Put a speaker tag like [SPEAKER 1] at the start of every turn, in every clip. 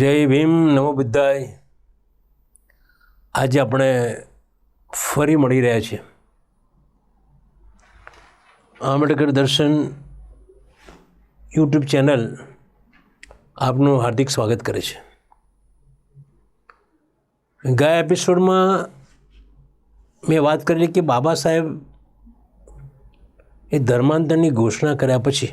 [SPEAKER 1] જય ભીમ, નમો બુદ્ધાય. આજે આપણે ફરી મળી રહ્યા છીએ. આંબેડકર દર્શન યુટ્યુબ ચેનલ આપનું હાર્દિક સ્વાગત કરે છે. ગયા એપિસોડમાં મેં વાત કરેલી કે બાબા સાહેબ એ ધર્માંતરની ઘોષણા કર્યા પછી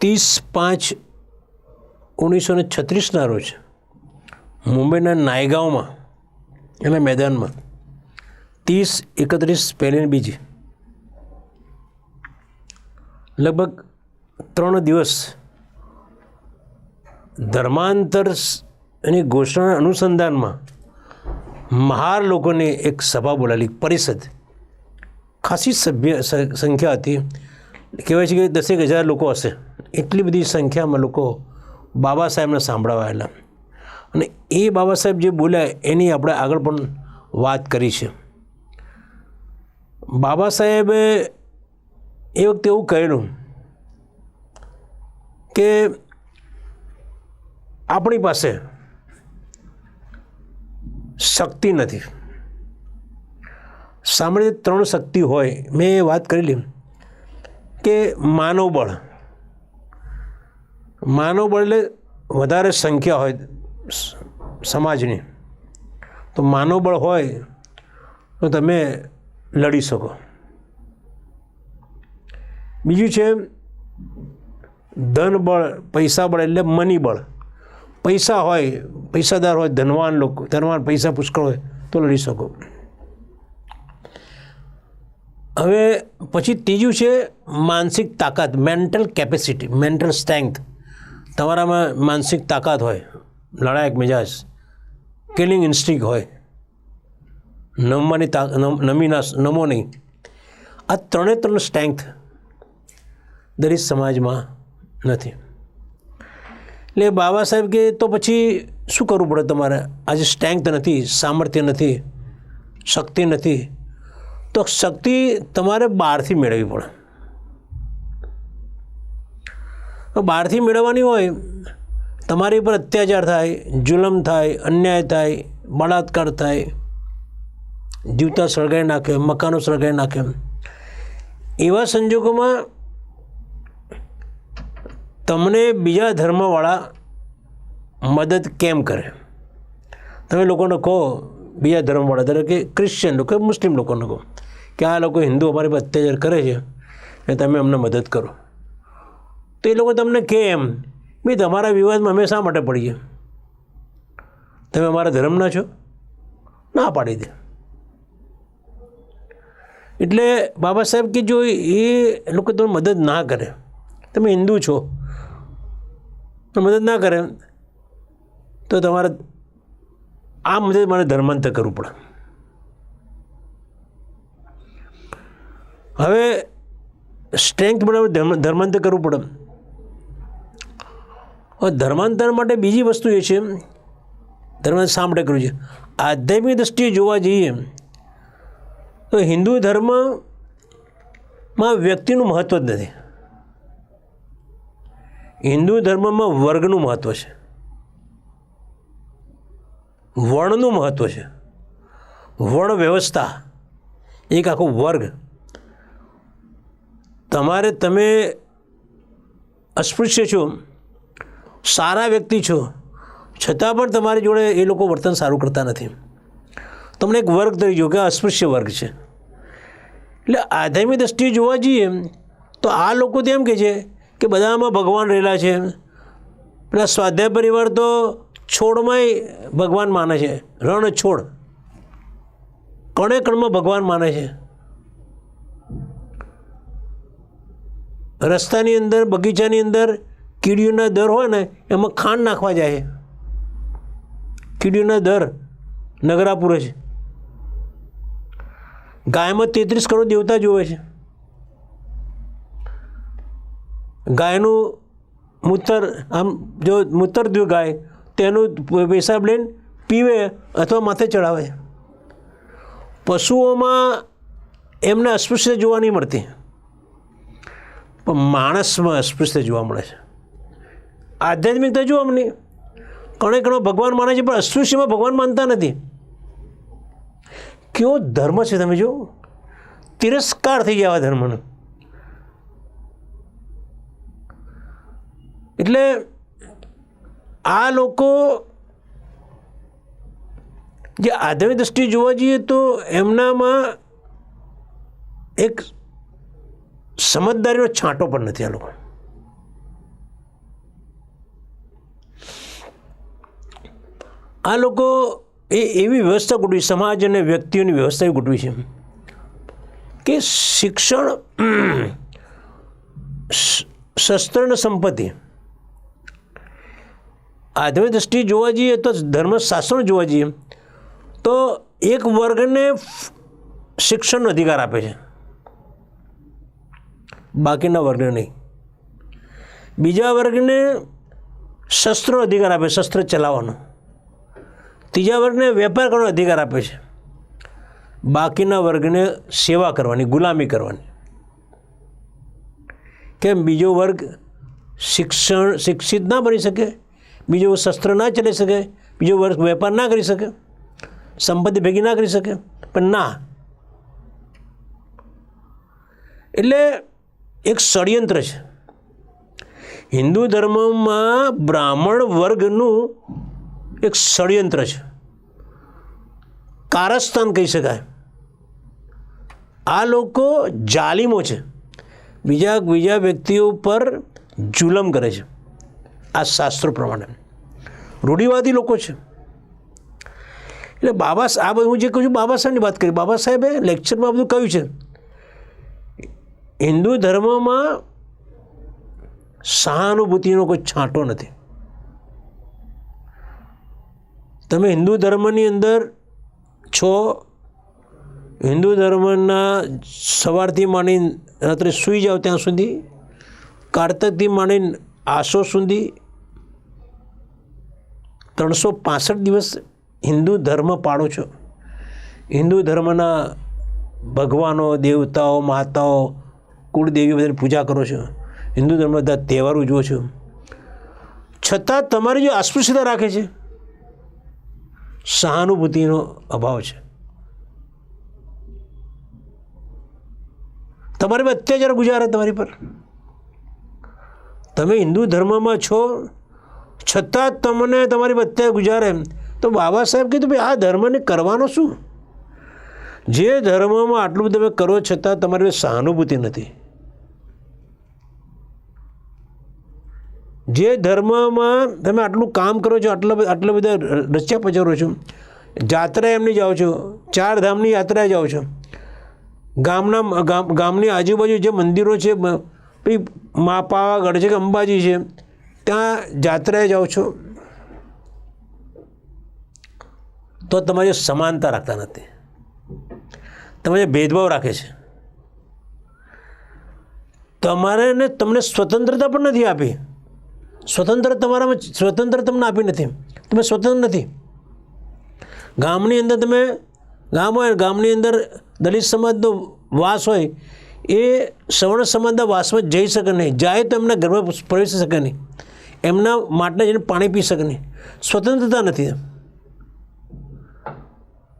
[SPEAKER 1] 30/5/1936 રોજ મુંબઈના નાયગાંવમાં એના મેદાનમાં 30-31 પહેલી બીજી લગભગ 3 દિવસ ધર્માંતર એની ઘોષણા અનુસંધાનમાં મહાર લોકોની એક સભા બોલાવી, પરિષદ. ખાસી સંખ્યા હતી, કહેવાય છે કે 10,000 લોકો હશે. એટલી બધી સંખ્યામાં લોકો બાબા સાહેબને સાંભળવા આવેલા અને એ બાબા સાહેબ જે બોલ્યા એની આપણે આગળ પણ વાત કરી છે. બાબા સાહેબે એ વખતે એવું કહેલું કે આપણી પાસે શક્તિ નથી. સામાન્ય 3 શક્તિ હોય. મેં એ વાત કરેલી કે માનવબળ એટલે વધારે સંખ્યા હોય સમાજની, તો માનવબળ હોય તો તમે લડી શકો. બીજું છે ધનબળ, પૈસાબળ એટલે મની બળ. પૈસા હોય, પૈસાદાર હોય, ધનવાન લોકો, ધનવાન પૈસા પુષ્કળ હોય તો લડી શકો. હવે પછી ત્રીજું છે માનસિક તાકાત, મેન્ટલ કેપેસિટી, મેન્ટલ સ્ટ્રેન્થ. તમારામાં માનસિક તાકાત હોય, લડાયક મિજાજ, કિલિંગ ઇન્સ્ટિંક્ટ હોય, નમો નહીં. આ 3 સ્ટ્રેન્થ દરેક સમાજમાં નથી. એટલે બાબા સાહેબ કે તો પછી શું કરવું પડે તમારે? આજે સ્ટ્રેન્થ નથી, સામર્થ્ય નથી, શક્તિ નથી, તો શક્તિ તમારે બહારથી મેળવવી પડે. તો બહારથી મેળવવાની હોય, તમારી પર અત્યાચાર થાય, જુલમ થાય, અન્યાય થાય, બળાત્કાર થાય, જીવતા સળગાવી નાખે, મકાનો સળગાવી નાખે. એવા સંજોગોમાં તમને બીજા ધર્મવાળા મદદ કેમ કરે? તમે લોકોને કહો, બીજા ધર્મવાળા, ધારો કે ક્રિશ્ચિયન લોકો, મુસ્લિમ લોકોને કહો કે આ લોકો હિન્દુ અમારી પર અત્યાચાર કરે છે અને તમે અમને મદદ કરો, તો એ લોકો તમને કહે એમ, ભાઈ તમારા વિવાદમાં અમે શા માટે પડીએ? તમે અમારા ધર્મના છો? ના પાડી દે. એટલે બાબા સાહેબ કે જો એ લોકો તમે મદદ ના કરે, તમે હિન્દુ છો તો મદદ ના કરે, તો તમારે આ મદદ મારે ધર્માંતર કરવું પડે. હવે સ્ટ્રેન્થ બનાવે ધર્માંતર કરવું પડે. હવે ધર્માંતર માટે બીજી વસ્તુ એ છે, ધર્માંતર શા માટે કરવું છે? આધ્યાત્મિક દૃષ્ટિએ જોવા જઈએ તો હિન્દુ ધર્મમાં વ્યક્તિનું મહત્ત્વ જ નથી. હિન્દુ ધર્મમાં વર્ગનું મહત્ત્વ છે, વર્ણનું મહત્ત્વ છે. વર્ણ વ્યવસ્થા, એક આખો વર્ગ. તમે અસ્પૃશ્ય છો, સારા વ્યક્તિ છો, છતાં પણ તમારી જોડે એ લોકો વર્તન સારું કરતા નથી. તમને એક વર્ગ તરીકે જો કે અસ્પૃશ્ય વર્ગ છે. એટલે આધ્યાત્મિક દૃષ્ટિએ જોવા જઈએ તો આ લોકો તો એમ કહે છે કે બધામાં ભગવાન રહેલા છે. પેલા સ્વાધ્યાય પરિવાર તો છોડમાંય ભગવાન માને છે, રણ છોડ, કણે કણમાં ભગવાન માને છે. રસ્તાની અંદર, બગીચાની અંદર કીડીઓના દર હોય ને, એમાં ખાંડ નાખવા જાય. કીડીઓના દર નગરા પૂરે છે. ગાયમાં 33 કરોડ દેવતા જોવે છે. ગાયનું મૂત્ર, આમ જો મૂત્ર દો ગાય, તેનું પેશાબ લઈને પીવે અથવા માથે ચડાવે. પશુઓમાં એમને અસ્પૃશ્યતા જોવા નહીં મળતી, પણ માણસમાં અસ્પૃશ્યતા જોવા મળે છે. આધ્યાત્મિકતા જુઓ અમની કણો ભગવાન માને છે, પણ અસ્પૃશ્યમાં ભગવાન માનતા નથી. કેવો ધર્મ છે તમે જો, તિરસ્કાર થઈ જાય આવા ધર્મનો. એટલે આ લોકો જે આધ્યાત્મિક દ્રષ્ટિએ જોવા જઈએ તો એમનામાં એક સમજદારીનો છાંટો પણ નથી. આ લોકો એવી વ્યવસ્થા ગોઠવી, સમાજ અને વ્યક્તિઓની વ્યવસ્થા ગોઠવી છે કે શિક્ષણ, શસ્ત્ર અને સંપત્તિ, આધ્યાત્મિક દ્રષ્ટિએ જોવા જઈએ તો ધર્મશાસ્ત્રો જોવા જઈએ તો એક વર્ગને શિક્ષણનો અધિકાર આપે છે, બાકીના વર્ગને નહીં. બીજા વર્ગને શસ્ત્રનો અધિકાર આપે, શસ્ત્ર ચલાવવાનો. ત્રીજા વર્ગને વેપાર કરવાનો અધિકાર આપે છે, બાકીના વર્ગને સેવા કરવાની, ગુલામી કરવાની. કેમ? બીજો વર્ગ શિક્ષિત ના બની શકે, બીજો શસ્ત્ર ના ચલાવી શકે, બીજો વર્ગ વેપાર ના કરી શકે, સંપત્તિ ભેગી ના કરી શકે, પણ ના. એટલે એક ષડયંત્ર છે. હિન્દુ ધર્મમાં બ્રાહ્મણ વર્ગનું એક ષડયંત્ર છે, કારસ્તાન કહી શકાય. આ લોકો જાલિમો છે, બીજા વ્યક્તિઓ પર જુલમ કરે છે. આ શાસ્ત્રો પ્રમાણે રૂઢિવાદી લોકો છે. એટલે આ બધું હું જે કહું છું, બાબા સાહેબની વાત કરી. બાબા સાહેબે લેક્ચરમાં બધું કહ્યું છે. હિન્દુ ધર્મમાં સહાનુભૂતિનો કોઈ છાંટો નથી. તમે હિન્દુ ધર્મની અંદર છો, હિન્દુ ધર્મના સવારથી માંડીને રાત્રે સૂઈ જાઓ ત્યાં સુધી, કારતકથી માંડીને આસો સુધી 365 દિવસ હિન્દુ ધર્મ પાળો છો. હિન્દુ ધર્મના ભગવાનો, દેવતાઓ, માતાઓ, કુળદેવીઓ બધાની પૂજા કરો છો. હિન્દુ ધર્મ બધા તહેવાર ઉજવો છો. છતાં તમારી જે અસ્પૃશ્યતા રાખે છે, સહાનુભૂતિનો અભાવ છે. તમારી પર અત્યાચાર ગુજારે તમારી પર. તમે હિન્દુ ધર્મમાં છો છતાં તમને તમારી પર અત્યાચાર ગુજારે, તો બાબા સાહેબ કીધું ભાઈ આ ધર્મને કરવાનો શું? જે ધર્મમાં આટલું બધું તમે કરો છતાં તમારી સહાનુભૂતિ નથી, જે ધર્મમાં તમે આટલું કામ કરો છો, આટલા બધા રચ્યા પચારો છો, જાત્રા એમની જાઓ છો, 4 ધામની યાત્રાએ જાઓ છો, ગામની આજુબાજુ જે મંદિરો છે, પાવાગઢ છે કે અંબાજી છે, ત્યાં જાત્રાએ જાઓ છો, તો તમારી સમાનતા રાખતા નથી. તમારે ભેદભાવ રાખે છે. તમને સ્વતંત્રતા પણ નથી આપી. સ્વતંત્ર તમને આપી નથી. તમે સ્વતંત્ર નથી. ગામની અંદર ગામની અંદર દલિત સમાજનો વાસ હોય, એ સવર્ણ સમાજના વાસમાં જઈ શકે નહીં. જાય તો એમના ઘરમાં પ્રવેશી શકે નહીં, એમના માટને જઈને પાણી પી શકે નહીં. સ્વતંત્રતા નથી.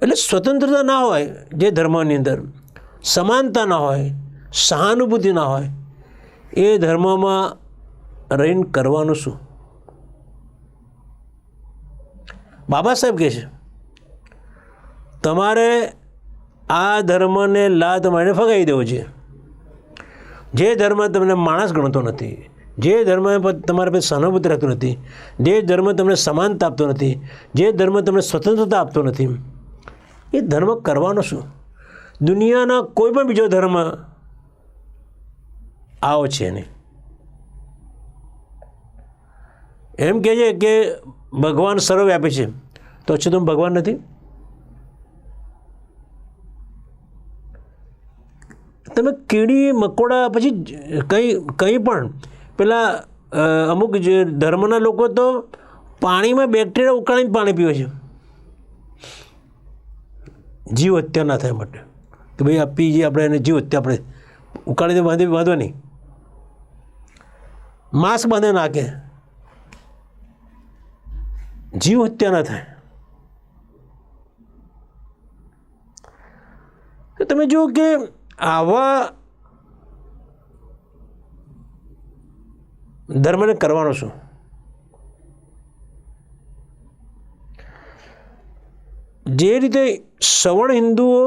[SPEAKER 1] એટલે સ્વતંત્રતા ના હોય જે ધર્મની અંદર, સમાનતા ના હોય, સહાનુભૂતિ ના હોય, એ ધર્મમાં રહીને કરવાનું શું? બાબા સાહેબ કહે છે તમારે આ ધર્મને લાત મારીને ફગાવી દેવો છે. જે ધર્મ તમને માણસ ગણતો નથી, જે ધર્મ તમારા પાસે સહાનુભૂતિ રાખતો નથી, જે ધર્મ તમને સમાનતા આપતો નથી, જે ધર્મ તમને સ્વતંત્રતા આપતો નથી, એ ધર્મ કરવાનો શું? દુનિયાના કોઈ પણ બીજો ધર્મ આવો છે નહીં. એમ કહે છે કે ભગવાન સર્વવ્યાપી છે, તો તમે ભગવાન નથી? તમે કીડી મકોડા પછી કંઈ પણ પેલા અમુક જે ધર્મના લોકો તો પાણીમાં બેક્ટેરિયા ઉકાળીને પાણી પીવે છે, જીવ હત્યા ના થાય માટે કે ભાઈ આ પી જઈએ આપણે એને જીવ હત્યા આપણે ઉકાળી દે, વાંધો નહીં. માંસ બાંધે નાખે, જીવ હત્યા ન થાય. તો તમે જુઓ કે આવા ધર્મને કરવાનો શું? જે રીતે સવર્ણ હિન્દુઓ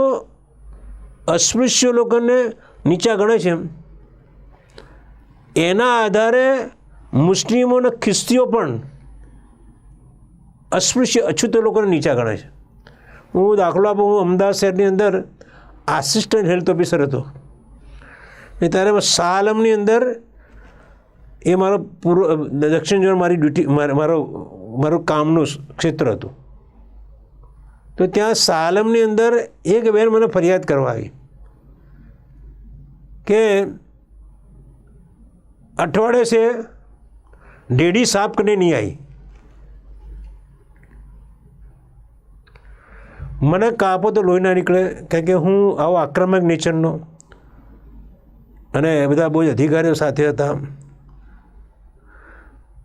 [SPEAKER 1] અસ્પૃશ્ય લોકોને નીચા ગણે છે, એના આધારે મુસ્લિમો અને ખ્રિસ્તીઓ પણ અસ્પૃશ્ય અછૂત લોકોને નીચા ગણે છે. હું દાખલો આપું, હું અમદાવાદ શહેરની અંદર આસિસ્ટન્ટ હેલ્થ ઓફિસર હતો ને ત્યારે સાલમની અંદર એ મારો પૂર્વ દક્ષિણ ઝોન મારી ડ્યુટી મારું કામનું ક્ષેત્ર હતું. તો ત્યાં સાલમની અંદર એક બેન મને ફરિયાદ કરવા આવી કે અઠવાડિયે से डेढ़ी साफ करने नहीं आई. મને કાપો તો લોહી ના નીકળે, કારણ કે હું આવો આક્રમક નેચરનો અને બધા બહુ જ અધિકારીઓ સાથે હતા,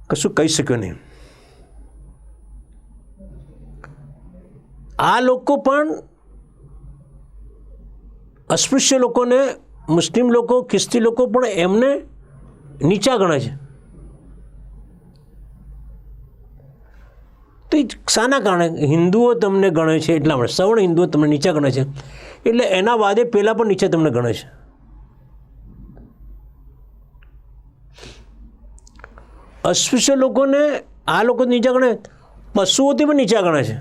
[SPEAKER 1] કશું કહી શક્યો નહીં. આ લોકો પણ અસ્પૃશ્ય લોકોને, મુસ્લિમ લોકો, ખ્રિસ્તી લોકો પણ એમને નીચા ગણે છે. તો એ શાના કારણે? હિન્દુઓ તમને ગણે છે એટલા માટે, સવર્ણ હિન્દુઓ તમને નીચા ગણે છે એટલે એના વાદે પહેલાં પણ નીચે તમને ગણે છે. અસ્પૃશ્ય લોકોને આ લોકો નીચા ગણે, પશુઓથી પણ નીચા ગણે છે.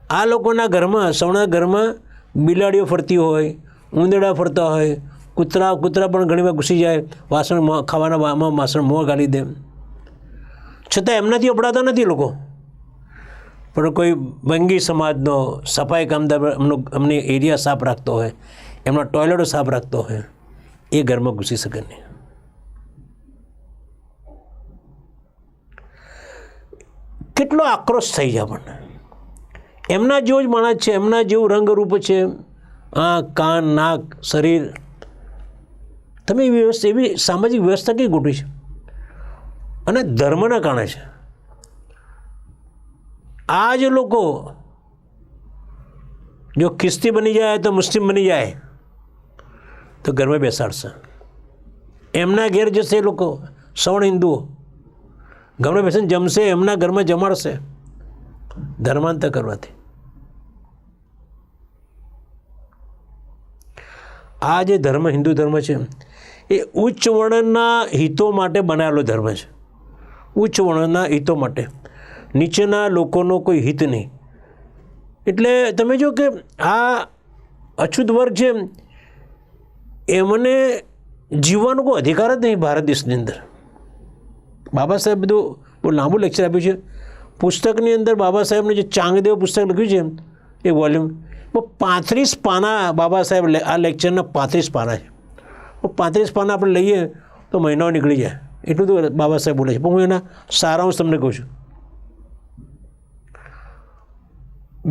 [SPEAKER 1] આ લોકોના ઘરમાં, સવર્ણના ઘરમાં બિલાડીઓ ફરતી હોય, ઉંદરડા ફરતા હોય, કૂતરા પણ ઘણી વાર ઘૂસી જાય, વાસણ ખાવાના વાસણ મોં ગાળી દે, છતાં એમનાથી અપડાતા નથી લોકો. પણ કોઈ બંગી સમાજનો સફાઈ કામદાર એમની એરિયા સાફ રાખતો હોય, એમના ટોયલેટો સાફ રાખતો હોય, એ ઘરમાં ઘૂસી શકે નહીં. કેટલો આક્રોશ થઈ જાય આપણને. એમના જેવો જ માણસ છે, એમના જેવું રંગરૂપ છે, આંખ, કાન, નાક, શરીર. તમે એવી સામાજિક વ્યવસ્થા કઈ ગોઠવી છે? અને ધર્મના કારણે છે. આ જ લોકો જો ખ્રિસ્તી બની જાય તો મુસ્લિમ બની જાય તો ઘરમાં બેસાડશે. એમના ઘેર જશે એ લોકો, સવર્ણ હિન્દુઓ ઘરમાં બેસીને જમશે, એમના ઘરમાં જમાડશે, ધર્માંતર કરવાથી. આ જે ધર્મ, હિન્દુ ધર્મ છે, એ ઉચ્ચ વર્ણના હિતો માટે બનાવેલો ધર્મ છે. ઉચ્ચ વર્ણના હિતો માટે, નીચેના લોકોનો કોઈ હિત નહીં. એટલે તમે જો કે આ અછૂત વર્ગ છે, એમને જીવવાનો કોઈ અધિકાર જ નહીં ભારત દેશની અંદર. બાબા સાહેબ બધું બહુ લાંબુ લેક્ચર આપ્યું છે. પુસ્તકની અંદર બાબા સાહેબને જે ચાંગદેવ પુસ્તક લખ્યું છે, એ વોલ્યુમ 35 પાના બાબા સાહેબ, આ લેક્ચરના 35 પાના છે. 35 પાના આપણે લઈએ તો મહિનાઓ નીકળી જાય, એટલું તો બાબા સાહેબ બોલે છે. પણ હું એના સારાંશ તમને કહું છું.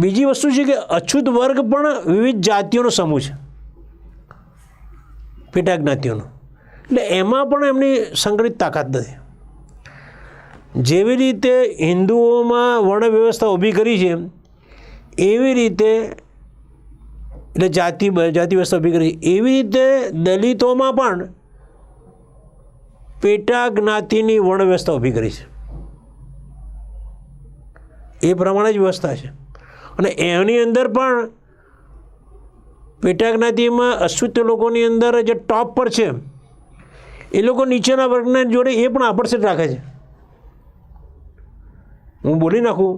[SPEAKER 1] બીજી વસ્તુ છે કે અછૂત વર્ગ પણ વિવિધ જાતિઓનો સમૂહ છે, પેટા જ્ઞાતિઓનો. એટલે એમાં પણ એમની સંગઠિત તાકાત નથી. જેવી રીતે હિન્દુઓમાં વર્ણ વ્યવસ્થા ઊભી કરી છે, એવી રીતે એટલે જાતિ વ્યવસ્થા ઊભી કરી, એવી રીતે દલિતોમાં પણ પેટા જ્ઞાતિની વર્ણ વ્યવસ્થા ઊભી કરી છે. એ પ્રમાણે જ વ્યવસ્થા છે. અને એની અંદર પણ પેટા જ્ઞાતિમાં અસ્પૃશ્ય લોકોની અંદર જે ટોપ પર છે, એ લોકો નીચેના વર્ગના જોડે એ પણ આપડસેટ રાખે છે. હું બોલી નાખું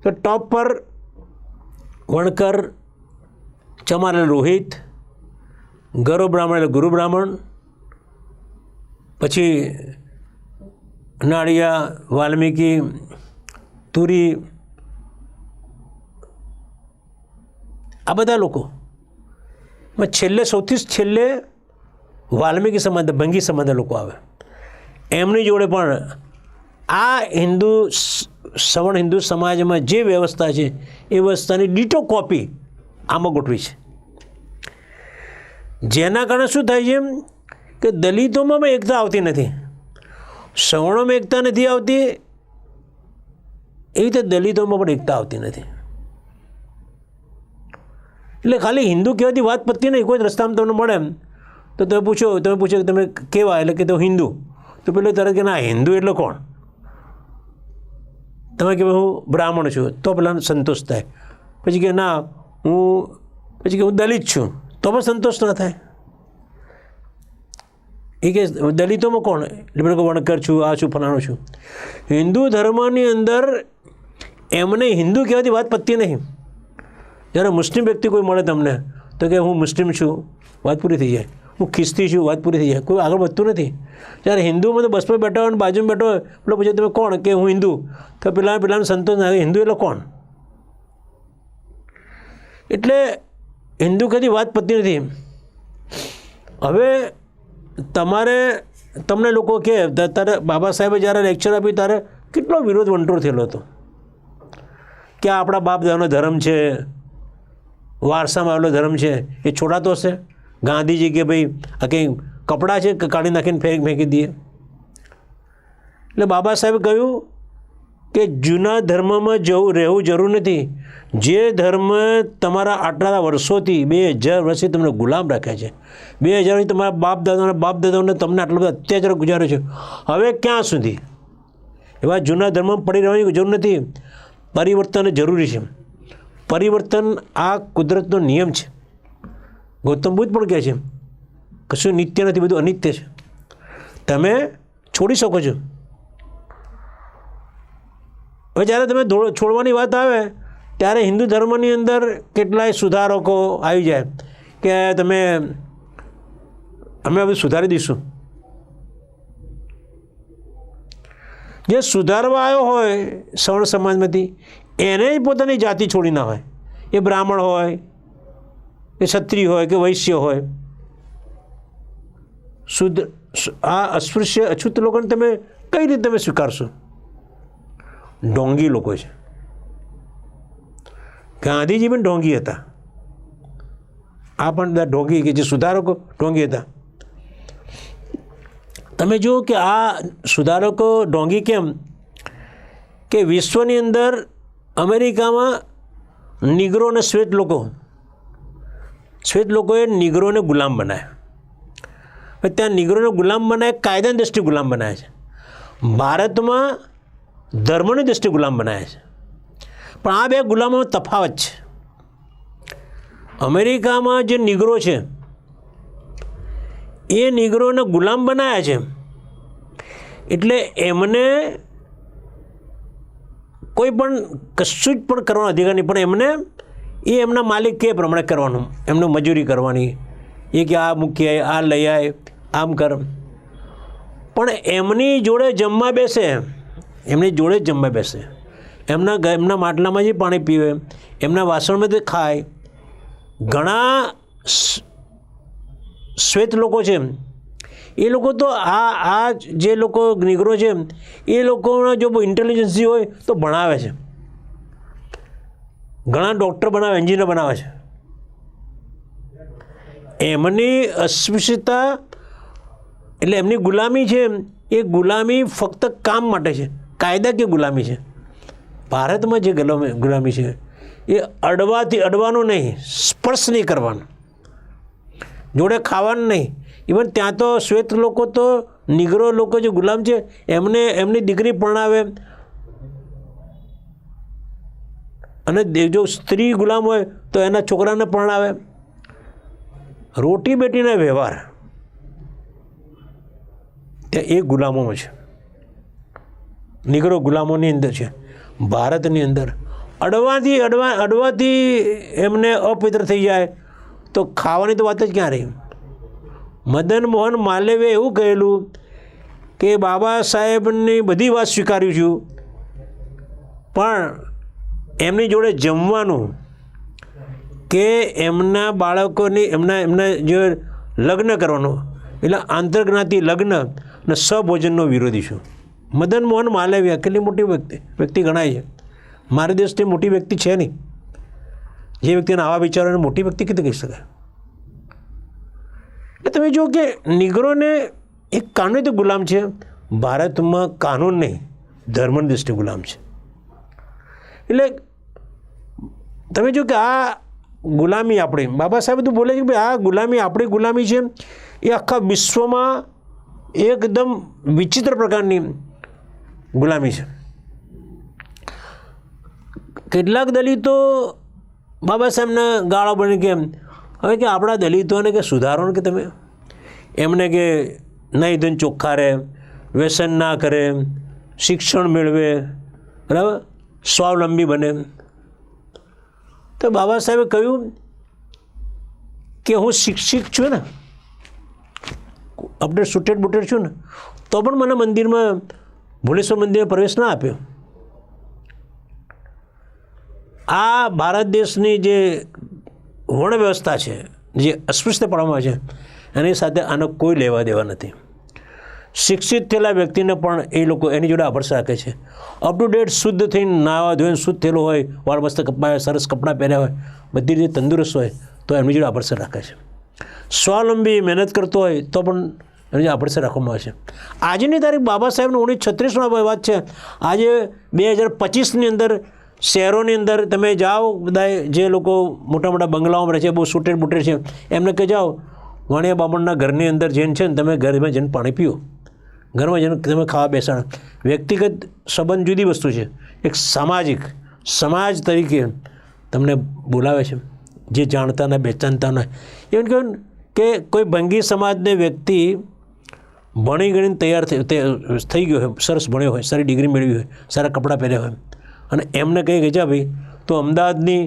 [SPEAKER 1] તો ટોપ પર વણકર, ચમાર એટલે રોહિત, ગરો બ્રાહ્મણ એટલે ગુરુ બ્રાહ્મણ, પછી નાળિયા, વાલ્મીકી, તુરી, આ બધા લોકો. છેલ્લે સૌથી છેલ્લે વાલ્મીકી સમાજ, ભંગી સમાજના લોકો આવે. એમની જોડે પણ આ સવર્ણ હિન્દુ સમાજમાં જે વ્યવસ્થા છે, એ વ્યવસ્થાની ડીટો કોપી આમાં ગોઠવી છે. જેના કારણે શું થાય છે કે દલિતોમાં પણ એકતા આવતી નથી, સવર્ણોમાં એકતા નથી આવતી, એવી રીતે દલિતોમાં પણ એકતા આવતી નથી. એટલે ખાલી હિન્દુ કહેવાથી વાત પતતી નહીં. કોઈ રસ્તામાં તમને મળે એમ તો તમે પૂછો કે તમે કેવા, એટલે કે તો હિન્દુ, તો પેલો તરત કે ના હિન્દુ એટલે કોણ? તમે કે હું બ્રાહ્મણ છું તો પેલા સંતોષ થાય. પછી કે ના હું દલિત છું તો પણ સંતોષ ના થાય. એ કે દલિતોમાં કોણ? એટલે પેલો વણકર છું, આ છું, ફલાણું છું. હિન્દુ ધર્મની અંદર એમને હિન્દુ કહેવાથી વાત પતતી નહીં. જ્યારે મુસ્લિમ વ્યક્તિ કોઈ મળે તમને તો કે હું મુસ્લિમ છું, વાત પૂરી થઈ જાય. હું ખ્રિસ્તી છું, વાત પૂરી થઈ જાય. કોઈ આગળ વધતું નથી. જ્યારે હિન્દુમાં તો બસમાં બેઠો હોય, બાજુમાં બેઠો હોય, પેલો પૂછે તમે કોણ? કે હું હિન્દુ. તો પેલાને સંતોષ ના આવે, હિન્દુ એટલે કોણ? એટલે હિન્દુ કદી વાત પતતી નથી. હવે તમને લોકો કહે તારે બાબા સાહેબે જ્યારે લેક્ચર આપ્યું ત્યારે કેટલો વિરોધ વંટોળ થયેલો હતો કે આ આપણા બાપ દાદાનો ધર્મ છે, વારસામાં આવેલો ધર્મ છે, એ છોડાતો હશે? ગાંધીજી કે ભાઈ આ કંઈ કપડાં છે કે કાઢી નાખીને ફેંકી દઈએ? એટલે બાબા સાહેબે કહ્યું કે જૂના ધર્મમાં રહેવું જરૂર નથી. જે ધર્મ તમારા આટલા વર્ષોથી 2000 વર્ષથી તમને ગુલામ રાખ્યા છે, 2000 વર્ષથી તમારા બાપ દાદાઓને તમને આટલા બધા અત્યાચાર ગુજાર્યો છે, હવે ક્યાં સુધી એવા જૂના ધર્મમાં પડી રહેવાની જરૂર નથી. પરિવર્તન જરૂરી છે. પરિવર્તન આ કુદરતનો નિયમ છે. ગૌતમ બુદ્ધ પણ કહે છે કશું નિત્ય નથી, બધું અનિત્ય છે. તમે છોડી શકો છો. હવે જ્યારે તમે છોડવાની વાત આવે ત્યારે હિન્દુ ધર્મની અંદર કેટલાય સુધારકો આવી જાય કે અમે બધું સુધારી દઈશું. જે સુધારવા આવ્યો હોય સવર્ણ સમાજમાંથી એને જ પોતાની જાતિ છોડી ના હોય. એ બ્રાહ્મણ હોય, એ ક્ષત્રિય હોય કે વૈશ્ય હોય. આ અસ્પૃશ્ય અછૂત લોકોને તમે કઈ રીતે તમે સ્વીકારશો? ઢોંગી લોકો છે. ગાંધીજી પણ ઢોંગી હતા. આ પણ બધા ઢોંગી કે જે સુધારકો ઢોંગી હતા. તમે જુઓ કે આ સુધારકો ઢોંગી કેમ કે વિશ્વની અંદર અમેરિકામાં નિગ્રો અને શ્વેત લોકોએ નિગ્રોને ગુલામ બનાવ્યા. ત્યાં નિગ્રોને ગુલામ બનાવે, કાયદાની દ્રષ્ટિએ ગુલામ બનાવે છે. ભારતમાં ધર્મની દ્રષ્ટિએ ગુલામ બનાવે છે. પણ આ બે ગુલામોમાં તફાવત છે. અમેરિકામાં જે નિગ્રો છે એ નિગ્રોને ગુલામ બનાવ્યા છે એટલે એમને કોઈ પણ કશું જ પણ કરવાનો અધિકાર નહીં. પણ એમના માલિક કે પ્રમાણે કરવાનું, એમને મજૂરી કરવાની. એ કે આ મૂકી આ લઈ આય, આમ કર. પણ એમની જોડે જમવા બેસે, એમના માટલામાં જ પાણી પીવે, એમના વાસણમાંથી ખાય. ઘણા શ્વેત લોકો છે એ લોકો તો આ જે લોકો નિગ્રો છે એ લોકોના જો ઇન્ટેલિજન્સી હોય તો ભણાવે છે. ઘણા ડૉક્ટર બનાવે, એન્જિનિયર બનાવે છે. એમની અસ્પૃશ્યતા એટલે એમની ગુલામી છે એ ગુલામી ફક્ત કામ માટે છે, કાયદાકીય ગુલામી છે. ભારતમાં જે ગુલામી છે એ અડવાનું નહીં, સ્પર્શ નહીં કરવાનું, જોડે ખાવાનું નહીં. ઇવન ત્યાં તો શ્વેત લોકો તો નિગ્રો લોકો જે ગુલામ છે એમની દીકરી પરણાવે અને જો સ્ત્રી ગુલામ હોય તો એના છોકરાને પરણાવે. રોટી બેટીના વ્યવહાર ત્યાં એ ગુલામોમાં છે. નિગ્રો ગુલામોની અંદર છે. ભારતની અંદર અડવાથી એમને અપવિત્ર થઈ જાય તો ખાવાની તો વાત જ ક્યાં રહી. મદન મોહન માલવીએ એવું કહેલું કે બાબા સાહેબની બધી વાત સ્વીકાર્યું છું પણ એમની જોડે જમવાનું કે એમના બાળકોની એમના જે લગ્ન કરવાનું એટલે આંતરજ્ઞાતિ લગ્ન અને સભોજનનો વિરોધી છું. મદન મોહન માલવીયા કેટલી મોટી વ્યક્તિ ગણાય છે. મારા દેશની મોટી વ્યક્તિ છે નહીં. જે વ્યક્તિના આવા વિચારોને મોટી વ્યક્તિ કીધું કહી શકાય. એટલે તમે જુઓ કે નિગ્રોને એક કાનૂની તો ગુલામ છે. ભારતમાં કાનૂન નહીં, ધર્મની દૃષ્ટિએ ગુલામ છે. એટલે તમે જો કે આ ગુલામી આપણી, બાબા સાહેબ તો બોલે છે કે ભાઈ આ ગુલામી આપણી ગુલામી છે, એ આખા વિશ્વમાં એકદમ વિચિત્ર પ્રકારની ગુલામી છે. કેટલાક દલિતો બાબા સાહેબને ગાળો બની કે હવે કે આપણા દલિતોને કે સુધારો ને, કે તમે એમને કે નહીં ધન ચોખ્ખા રહે, વ્યસન ના કરે, શિક્ષણ મેળવે, બરાબર, સ્વાવલંબી બને. તો બાબા સાહેબે કહ્યું કે હું શિક્ષિત છું ને, આપણે સુટેડ બુટેડ છું ને, તો પણ મને મંદિરમાં ભુલેશ્વર મંદિરમાં પ્રવેશ ના આપ્યો. આ ભારત દેશની જે વર્ણ વ્યવસ્થા છે, જે અસ્પૃશ્યતાપણામાં છે, એની સાથે આનો કોઈ લેવા દેવા નથી. શિક્ષિત થયેલા વ્યક્તિને પણ એ લોકો એની જોડે આભર્ષ રાખે છે. અપ ટુ ડેટ શુદ્ધ થઈને નાવા ધોઈને શુદ્ધ થયેલો હોય, વાળ મસ્ત કપાય, સરસ કપડાં પહેર્યા હોય, બધી રીતે તંદુરસ્ત હોય, તો એમની જોડે આભર્ષ રાખે છે. સ્વાવલંબી મહેનત કરતો હોય તો પણ એની જોડે આભર્ષ રાખવામાં આવે છે. આજની તારીખ બાબા સાહેબનો 1936માં વાત છે. આજે 2025ની અંદર શહેરોની અંદર તમે જાઓ, બધા જે લોકો મોટા મોટા બંગલાઓમાં રહે છે, બહુ સુટેડ બુટેડ છે, એમને કહે જાઓ વાણિયા બામણના ઘરની અંદર જઈને છે ને તમે ઘરમાં જઈને પાણી પીઓ, ઘરમાં જઈને તમે ખાવા બેસાડો. વ્યક્તિગત સંબંધ જુદી વસ્તુ છે, એક સામાજિક સમાજ તરીકે તમને બોલાવે છે, જે જાણતા ના બેચાનતા ના. એવું કહ્યું કે કોઈ ભંગી સમાજને વ્યક્તિ ભણી ગણીને તૈયાર થઈ ગયો હોય, સરસ ભણ્યો હોય, સારી ડિગ્રી મેળવી હોય, સારા કપડાં પહેર્યા હોય, અને એમને કહી કે જા ભાઈ તો અમદાવાદની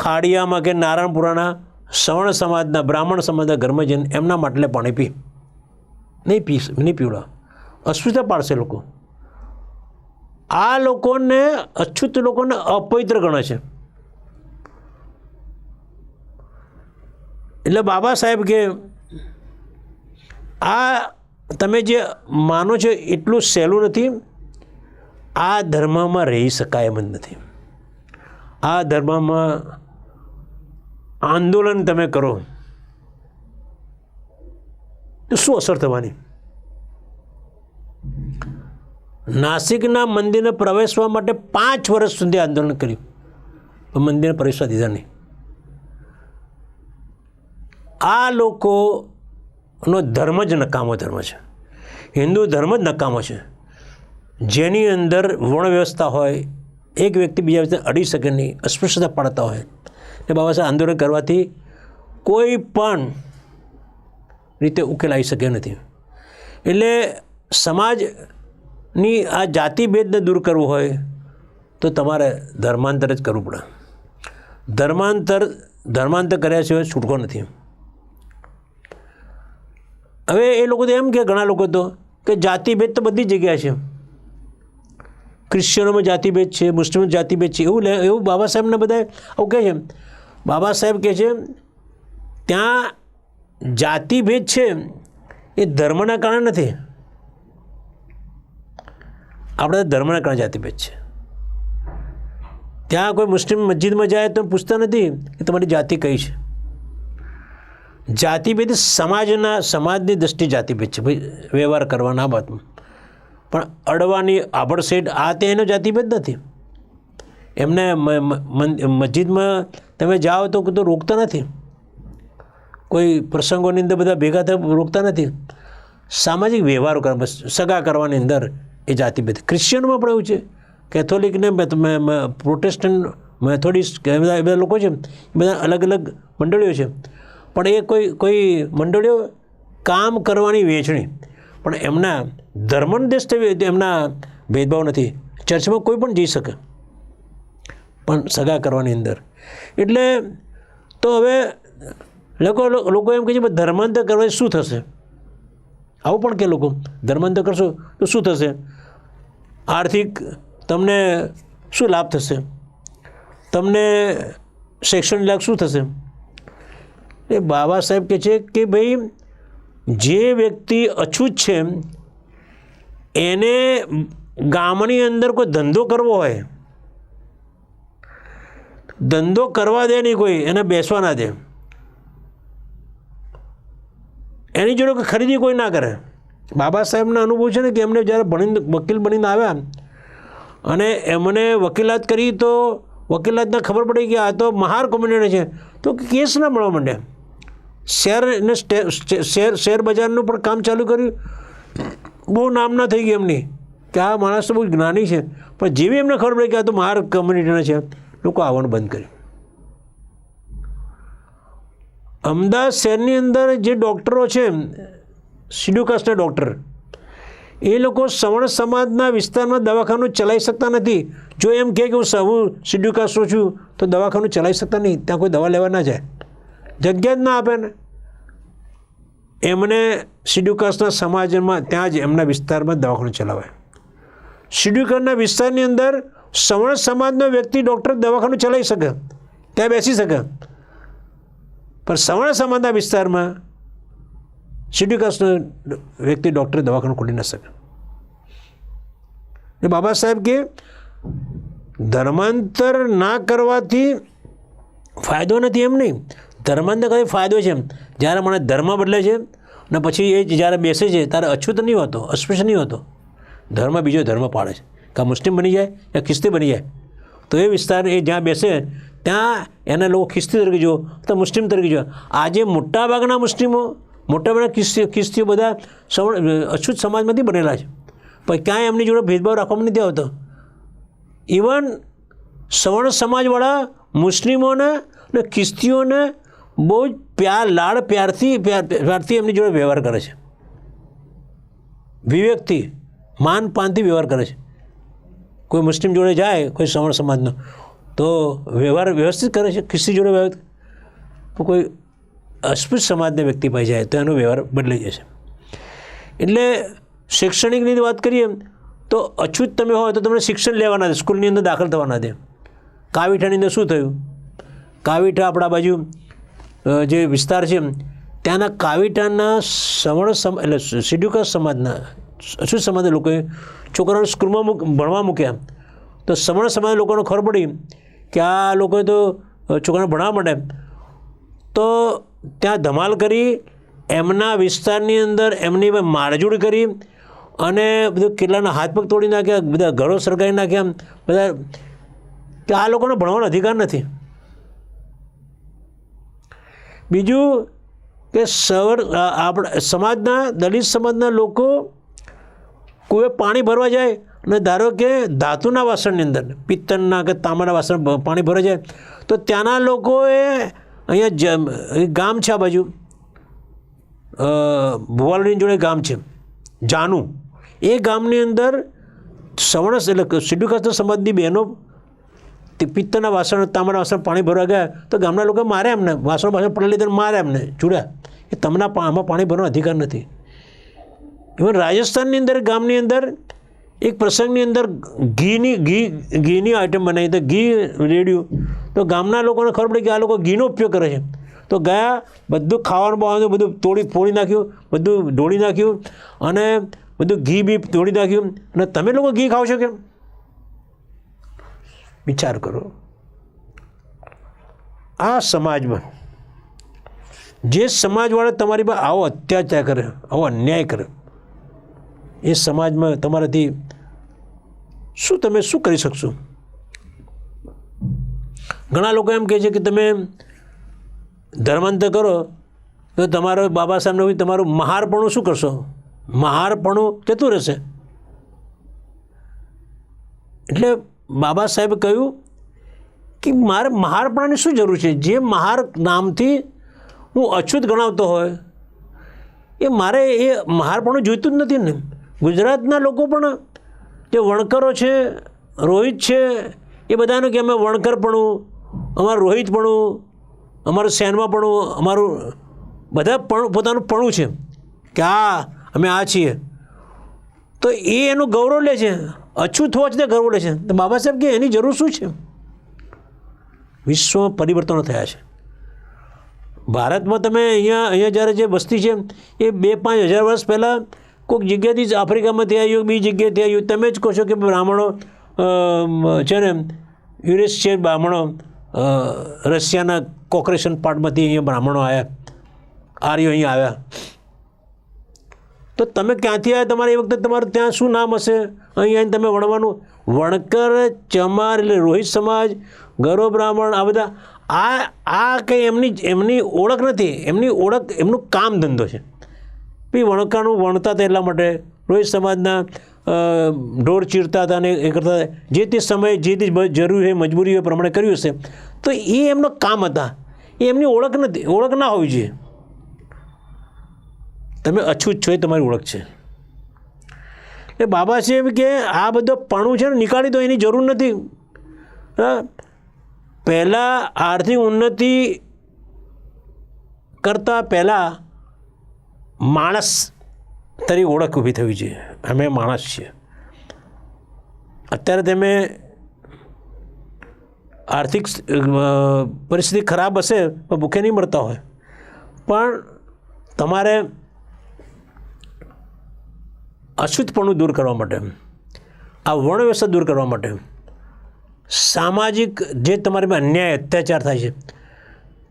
[SPEAKER 1] ખાડિયામાં કે નારાયણપુરાના સવર્ણ સમાજના બ્રાહ્મણ સમાજના ઘરમાં જઈને એમના માટલે પાણી પી, નહીં પીવડા. અસ્પૃશ્યતા પાડશે લોકો. આ લોકોને, અછૂત લોકોને અપવિત્ર ગણે છે. એટલે બાબા સાહેબ કે આ તમે જે માનો છો એટલું સહેલું નથી. આ ધર્મમાં રહી શકાય એમ જ નથી. આ ધર્મમાં આંદોલન તમે કરો તો શું અસર થવાની? નાસિકના મંદિરને પ્રવેશવા માટે 5 વર્ષ સુધી આંદોલન કર્યું, પણ મંદિરને પ્રવેશવા દીધા નહીં. આ લોકોનો ધર્મ જ નકામો ધર્મ છે. હિન્દુ ધર્મ જ નકામો છે, જેની અંદર વર્ણ વ્યવસ્થા હોય, એક વ્યક્તિ બીજા વ્યક્તિને અડી શકે નહીં, અસ્પૃશ્યતા પાડતા હોય. ને બાબા સાહેબ આંદોલન કરવાથી કોઈ પણ રીતે ઉકેલ આવી શકે નથી. એટલે સમાજની આ જાતિભેદને દૂર કરવું હોય તો તમારે ધર્માંતર જ કરવું પડે. ધર્માંતર કર્યા સિવાય છૂટકો નથી. હવે એ લોકો તો એમ કે ઘણા લોકો તો કે જાતિભેદ તો બધી જગ્યાએ છે, ક્રિશ્ચનોમાં જાતિભેદ છે, મુસ્લિમોમાં જાતિભેદ છે, એવું બાબા સાહેબને બધા આવું કહે છે. બાબા સાહેબ કહે છે ત્યાં જાતિભેદ છે એ ધર્મના કારણે નથી, આપણે ધર્મના કારણે જાતિભેદ છે. ત્યાં કોઈ મુસ્લિમ મસ્જિદમાં જાય તો પૂછતા નથી કે તમારી જાતિ કઈ છે. જાતિભેદ સમાજની દ્રષ્ટિ જાતિભેદ છે, ભાઈ વ્યવહાર કરવાના આ બાબતમાં. પણ અડવાની આભડસેટ આ તે એનો જાતિભેદ નથી. એમને મસ્જિદમાં તમે જાઓ તો રોકતા નથી, કોઈ પ્રસંગોની અંદર બધા ભેગા થયા રોકતા નથી. સામાજિક વ્યવહારો કરવા, સગા કરવાની અંદર એ જાતિભેદ. ક્રિશ્ચિયનોમાં પણ એવું છે, કેથોલિકને પ્રોટેસ્ટન્ટ મેથોડિસ્ટ એ બધા લોકો છે, એ બધા અલગ અલગ મંડળીઓ છે, પણ એ કોઈ મંડળીઓ કામ કરવાની વહેંચણી, પણ એમના ધર્મની દ્રષ્ટિએ એમના ભેદભાવ નથી. ચર્ચમાં કોઈ પણ જઈ શકે, પણ સગા કરવાની અંદર. એટલે તો હવે લોકો એમ કહે છે ધર્માંતર કરવાથી શું થશે? આવું પણ કે લોકો ધર્માંતર કરશો તો શું થશે? આર્થિક તમને શું લાભ થશે? તમને શૈક્ષણિક લાભ શું થશે? એ બાબા સાહેબ કહે છે કે ભાઈ જે વ્યક્તિ અછૂત છે એને ગામની અંદર કોઈ ધંધો કરવો હોય, ધંધો કરવા દે નહીં, કોઈ એને બેસવા ના દે, એની જોડે ખરીદી કોઈ ના કરે. બાબા સાહેબના અનુભવ છે ને કે એમને જ્યારે વકીલ બનીને આવ્યા અને એમને વકીલાત કરી તો વકીલાતના ખબર પડી કે આ તો મહાર કોમ્યુનિટી છે, તો કેસ ના મળવા માંડ્યા. શેર બજારનું પણ કામ ચાલુ કર્યું. બહુ નામના થઈ ગઈ એમની કે આ માણસ તો બહુ જ્ઞાની છે, પણ જેવી એમને ખબર પડી કે આ તો મહાર કોમ્યુનિટીના છે, લોકો આવવાનું બંધ કર્યું. અમદાવાદ શહેરની અંદર જે ડૉક્ટરો છે, શિડ્યુલ કાસ્ટના ડૉક્ટર, એ લોકો સવર્ણ સમાજના વિસ્તારમાં દવાખાનું ચલાવી શકતા નથી. જો એમ કહે કે હું શિડ્યુલ કાસ્ટનો છું તો દવાખાનું ચલાવી શકતા નહીં, ત્યાં કોઈ દવા લેવા ના જાય, જગ્યા જ ના આપે ને. એમને શિડ્યુલ કાસ્ટના સમાજમાં ત્યાં જ એમના વિસ્તારમાં દવાખાનું ચલાવાય. શિડ્યુલ કાસ્ટના વિસ્તારની અંદર સવર્ણ સમાજનો વ્યક્તિ ડૉક્ટર દવાખાનું ચલાવી શકે, ત્યાં બેસી શકે, પણ સવર્ણ સમાજના વિસ્તારમાં શિડ્યુલ કાસ્ટનો વ્યક્તિ ડૉક્ટર દવાખાનું ખોલી ન શકે. એ બાબા સાહેબ કે ધર્માંતર ના કરવાથી ફાયદો નથી એમ નહીં, ધર્માંતર કરવાથી ફાયદો છે. જ્યારે મને ધર્મ બદલે છે ને પછી એ જ્યારે બેસે છે ત્યારે અછૂત નહીં હોતો, અસ્પૃશ્ય નહીં હોતો, ધર્મ બીજો ધર્મ પાડે છે, કાં મુસ્લિમ બની જાય યા ખ્રિસ્તી બની જાય, તો એ વિસ્તાર એ જ્યાં બેસે ત્યાં એના લોકો ખ્રિસ્તી તરીકે જુઓ તો મુસ્લિમ તરીકે જુઓ. આજે મોટાભાગના મુસ્લિમો, મોટાભાગના ખ્રિસ્તીઓ બધા અછૂત સમાજમાંથી બનેલા છે, પણ ક્યાંય એમની જોડે ભેદભાવ રાખવામાં નથી આવતો. ઇવન સવર્ણ સમાજવાળા મુસ્લિમોને અને ખ્રિસ્તીઓને બહુ જ પ્યારથી એમની જોડે વ્યવહાર કરે છે, વિવેકથી, માનપાનથી વ્યવહાર કરે છે. કોઈ મુસ્લિમ જોડે જાય કોઈ સવર્ણ સમાજનો તો વ્યવહાર વ્યવસ્થિત કરે છે, ખ્રિસ્તી જોડે વ્યવહાર. તો કોઈ અસ્પૃશ્ય સમાજના વ્યક્તિ પાસે જાય તો એનો વ્યવહાર બદલાઈ જશે. એટલે શૈક્ષણિકની વાત કરીએ તો અછૂત તમે હોય તો તમને શિક્ષણ લેવાના દે, સ્કૂલની અંદર દાખલ થવાના દે. કાવીઠાની અંદર શું થયું? કાવીઠા આપણા બાજુ જે વિસ્તાર છે ત્યાંના કાવીઠાના સવર્ણ એટલે શિડ્યુલ કાસ્ટ સમાજના અછૂત સમાજના લોકોએ છોકરાઓને સ્કૂલમાં ભણવા મૂક્યા. તો સવર્ણ સમાજના લોકોને ખબર પડી કે આ લોકોએ તો છોકરાને ભણવા માટે, તો ત્યાં ધમાલ કરી, એમના વિસ્તારની અંદર એમની મારઝૂડ કરી અને બધું કેટલાના હાથ પગ તોડી નાખ્યા, બધા ઘરો સળગાવી નાખ્યા, બધા કે આ લોકોને ભણવાનો અધિકાર નથી. બીજું કે આપણા સમાજના દલિત સમાજના લોકો કુએ પાણી ભરવા જાય અને ધારો કે ધાતુના વાસણની અંદર, પિત્તળના કે તાંબાના વાસણ પાણી ભરવા જાય તો ત્યાંના લોકોએ અહીંયા ગામ છે આ બાજુ ભુવાલડીની જોડે ગામ છે જાનું, એ ગામની અંદર સવર્ણ એટલે શિડ્યુલ કાસ્ટ સમાજની બહેનો પિત્તળના વાસણ, તાંબાના વાસણ પાણી ભરવા ગયા તો ગામના લોકો મારે એમને, વાસણ પડી લીધે મારે એમને જોડ્યા કે તમને આમાં પાણી ભરવાનો અધિકાર નથી. ઇવન રાજસ્થાનની અંદર ગામની અંદર એક પ્રસંગની અંદર ઘીની આઈટમ બનાવી, તો ઘી રેડ્યું તો ગામના લોકોને ખબર પડી કે આ લોકો ઘીનો ઉપયોગ કરે છે, તો ગયા બધું ખાવાનું બાવાનું બધું ફોડી નાખ્યું, બધું ઢોળી નાખ્યું અને બધું ઘી બી તોડી નાખ્યું. અને તમે લોકો ઘી ખાવ છો કેમ? વિચાર કરો. આ સમાજમાં જે સમાજવાળા તમારી પર આવો અત્યાચાર કરે, આવો અન્યાય કરે, એ સમાજમાં તમારાથી તમે શું કરી શકશો? ઘણા લોકો એમ કહે છે કે તમે ધર્માંતર કરો તો તમારો બાબા સાહેબને તમારું મહારપણું શું કરશો? મહારપણું જતું રહેશે. એટલે બાબા સાહેબે કહ્યું કે મારે મહારપણાની શું જરૂર છે? જે મહાર નામથી હું અછૂત ગણાવતો હોય મારે એ મહારપણું જોઈતું જ નથી ને. ગુજરાતના લોકો પણ જે વણકરો છે, રોહિત છે, એ બધાનું કે અમે વણકરપણું, અમારું રોહિતપણું, અમારું સેનવાપણું, અમારું બધા પોતાનું પણું છે કે અમે આ છીએ, તો એ એનું ગૌરવ લે છે. અછૂત હોવા છતાં ગૌરવ લે છે. તો બાબા સાહેબ કે એની જરૂર શું છે? વિશ્વમાં પરિવર્તનો થયા છે. ભારતમાં તમે અહીંયા જ્યારે જે વસ્તી છે એ 2-5 હજાર વર્ષ પહેલાં કોઈક જગ્યાથી જ આફ્રિકામાંથી આવ્યું, બીજી જગ્યાએથી આવ્યું. તમે જ કહો છો કે બ્રાહ્મણો છે ને યુરેશિયન બ્રાહ્મણો, રશિયાના કોક્રેશન પાર્ટમાંથી અહીંયા બ્રાહ્મણો આવ્યા, આર્યો અહીંયા આવ્યા. તો તમે ક્યાંથી આવ્યા, તમારે એ વખતે તમારું ત્યાં શું નામ હશે, અહીં આવીને તમે વણવાનું. વણકર, ચમાર એટલે રોહિત સમાજ, ગરો બ્રાહ્મણ, આ બધા આ કંઈ એમની ઓળખ નથી. એમની ઓળખ એમનું કામ ધંધો છે. ભાઈ વણકારનું વણતા હતા એટલા માટે, રોહિત સમાજના ઢોર ચીરતા હતા અને એ કરતા હતા. જે તે સમયે જે તે જરૂરી હોય, મજબૂરી હોય પ્રમાણે કર્યું હશે. તો એ એમનો કામ હતા, એ એમની ઓળખ નથી. ઓળખ ના હોવી જોઈએ. તમે અછૂત છો એ તમારી ઓળખ છે. એ બાબા સાહેબ કે આ બધો પણું છે ને નીકાળી દો, એની જરૂર નથી. પહેલાં આર્થિક ઉન્નતિ કરતાં પહેલાં માણસ તરીકે ઓળખ ઊભી થવી જોઈએ. અમે માણસ છીએ. અત્યારે તમે આર્થિક પરિસ્થિતિ ખરાબ હશે તો ભૂખે નહીં મરતા હોય, પણ તમારે અછૂતપણું દૂર કરવા માટે, આ વર્ણ વ્યવસ્થા દૂર કરવા માટે, સામાજિક જે તમારી અન્યાય અત્યાચાર થાય છે,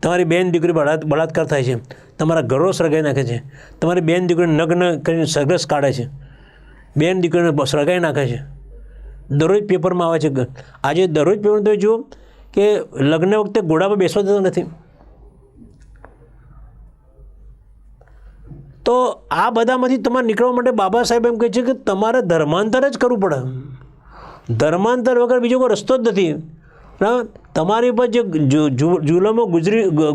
[SPEAKER 1] તમારી બેન દીકરી બળાત્કાર થાય છે, તમારા ઘરો સળગાઈ નાખે છે, તમારી બેન દીકરીને નગ્ન કરીને સરઘસ કાઢે છે, બેન દીકરીને સળગાઈ નાખે છે, દરરોજ પેપરમાં આવે છે. આજે દરરોજ પેપર તમે જુઓ કે લગ્ન વખતે ઘોડા પર બેસવા દેતો નથી. તો આ બધામાંથી તમારે નીકળવા માટે બાબા સાહેબ એમ કહે છે કે તમારે ધર્માંતર જ કરવું પડે. ધર્માંતર વગર બીજો કોઈ રસ્તો જ નથી. બરાબર? તમારી પર જે જુલમો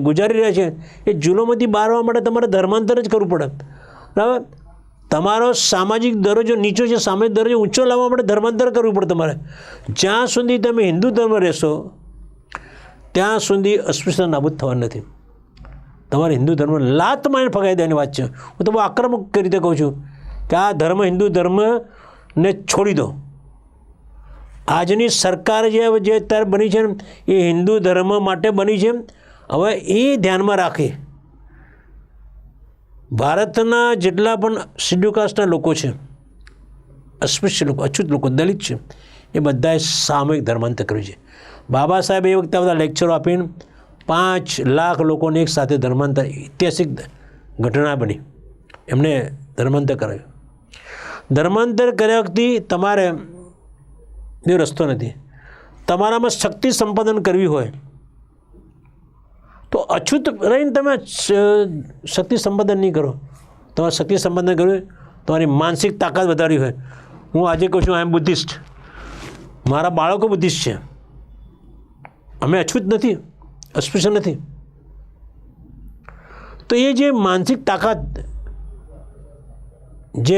[SPEAKER 1] ગુજારી રહ્યા છે એ જુલમોથી બહાર આવવા માટે તમારે ધર્માંતર જ કરવું પડે. બરાબર? તમારો સામાજિક દરજ્જો નીચો છે, સામાજિક દરજ્જો ઊંચો લાવવા માટે ધર્માંતર કરવું પડે તમારે. જ્યાં સુધી તમે હિન્દુ ધર્મ રહેશો ત્યાં સુધી અસ્પૃશ્યતા નાબૂદ થવા નથી. તમારે હિન્દુ ધર્મ લાત મારીને ફગાવી દેવાની વાત છે. હું તો બહુ આક્રમક રીતે કહું છું કે આ ધર્મ હિન્દુ ધર્મને છોડી દો. આજની સરકાર જે અત્યારે બની છે એ હિન્દુ ધર્મ માટે બની છે. હવે એ ધ્યાનમાં રાખે ભારતના જેટલા પણ શિડ્યુલ કાસ્ટના લોકો છે, અસ્પૃશ્ય લોકો, અછૂત લોકો, દલિત છે, એ બધાએ સામૂહિક ધર્માંતર કર્યું છે. બાબા સાહેબ એ વખતે બધા લેક્ચરો આપીને 5 લાખ લોકોને એક સાથે ધર્માંતર, ઐતિહાસિક ઘટના બની, એમને ધર્માંતર કરાવ્યું. ધર્માંતર કર્યા વખતે તમારે એ રસ્તો નથી. તમારામાં શક્તિ સંપાદન કરવી હોય તો અછૂત રહીને તમે શક્તિ સંપાદન નહીં કરો. તમારે શક્તિ સંપાદન કરવું હોય, તમારી માનસિક તાકાત વધારવી હોય. હું આજે કહું છું આઈ એમ બુદ્ધિસ્ટ, મારા બાળકો બુદ્ધિસ્ટ છે. અમે અછૂત નથી, અસ્પૃશ્ય નથી. તો એ જે માનસિક તાકાત, જે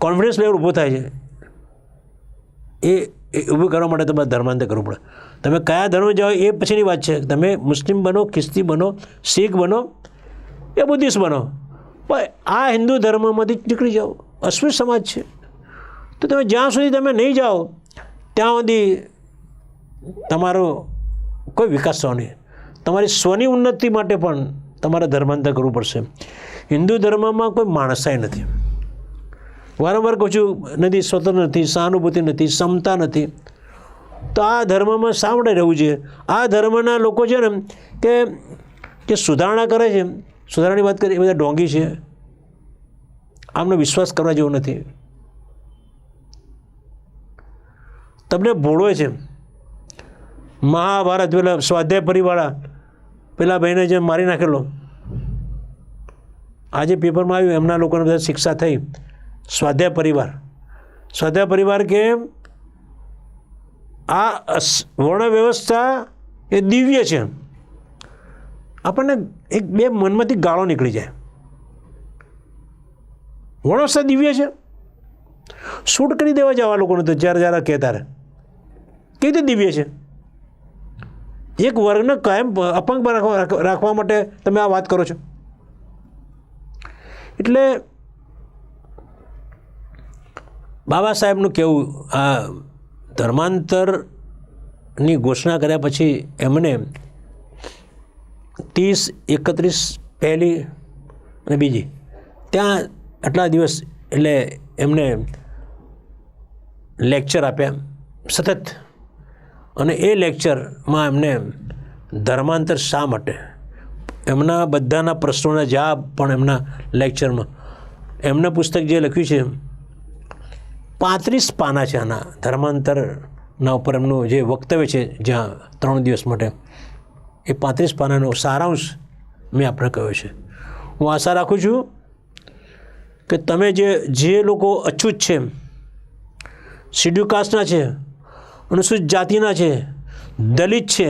[SPEAKER 1] કોન્ફિડન્સ લેવલ ઊભો થાય છે એ ઊભું કરવા માટે તમારે ધર્માંતર કરવું પડે. તમે કયા ધર્મ જાઓ એ પછીની વાત છે. તમે મુસ્લિમ બનો, ખ્રિસ્તી બનો, શીખ બનો, એ બુદ્ધિસ્ટ બનો, પણ આ હિન્દુ ધર્મમાંથી નીકળી જાઓ. અસ્પૃશ્ય સમાજ છે તો તમે જ્યાં સુધી તમે નહીં જાઓ ત્યાં સુધી તમારો કોઈ વિકાસ થવાનો નહીં. તમારી સ્વની ઉન્નતિ માટે પણ તમારે ધર્માંતર કરવું પડશે. હિન્દુ ધર્મમાં કોઈ માણસાઈ નથી. વારંવાર કહું છું, નથી સ્વતંત્ર નથી, સહાનુભૂતિ નથી, ક્ષમતા નથી. તો આ ધર્મમાં શા માટે રહેવું જોઈએ? આ ધર્મના લોકો છે ને કે જે સુધારણા કરે છે, સુધારણાની વાત કરીએ, એ બધા ઢોંગી છે. આમનો વિશ્વાસ કરવા જેવો નથી. તમને ભોળવે છે. મહાભારત પેલા સ્વાધ્યાય પરિવાળા પેલા ભાઈને જે મારી નાખેલો, આજે પેપરમાં આવ્યું, એમના લોકોને બધા શિક્ષા થઈ. સ્વાધ્યાય પરિવાર કે આ વર્ણ વ્યવસ્થા એ દિવ્ય છે. આપણને એક બે મનમાંથી ગાળો નીકળી જાય. વર્ણ વ્યવસ્થા દિવ્ય છે, શૂટ કરી દેવા જવા લોકોને તો જ્યારે કહેતા રહે. કેવી રીતે દિવ્ય છે? એક વર્ગને કાયમ અપંગ રાખવા માટે તમે આ વાત કરો છો. એટલે બાબા સાહેબનું કહેવું, આ ધર્માંતરની ઘોષણા કર્યા પછી એમને 30, 31, પહેલી અને બીજી ત્યાં આટલા દિવસ એટલે એમને લેક્ચર આપ્યા સતત. અને એ લેક્ચરમાં એમને ધર્માંતર શા માટે, એમના બધાના પ્રશ્નોના જવાબ પણ એમના લેક્ચરમાં એમના પુસ્તક જે લખ્યું છે 35 પાના છે આના ધર્માંતરના ઉપર એમનું જે વક્તવ્ય છે જ્યાં 3 દિવસ માટે, એ 35 પાનાનો સારાંશ મેં આપણે કહ્યો છે. હું આશા રાખું છું કે તમે જે લોકો અછૂત છે, શિડ્યુલ કાસ્ટના છે, અનુસૂચિત જાતિના છે, દલિત છે,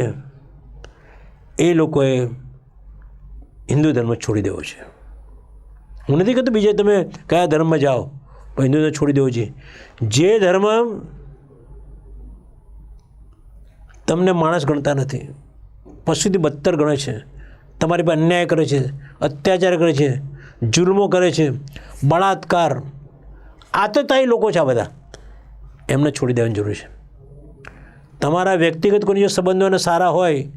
[SPEAKER 1] એ લોકોએ હિન્દુ ધર્મ છોડી દેવો છે. હું નથી કહેતો બીજે તમે કયા ધર્મમાં જાઓ, પણ હિન્દુ ધર્મ છોડી દેવો છે. જે ધર્મ તમને માણસ ગણતા નથી, પશુથી બદતર ગણે છે, તમારી પર અન્યાય કરે છે, અત્યાચાર કરે છે, જુલ્મો કરે છે, બળાત્કાર, આતતાયી લોકો છે, આ બધા એમને છોડી દેવાની જરૂર છે. તમારા વ્યક્તિગત કોઈ જો સંબંધોને સારા હોય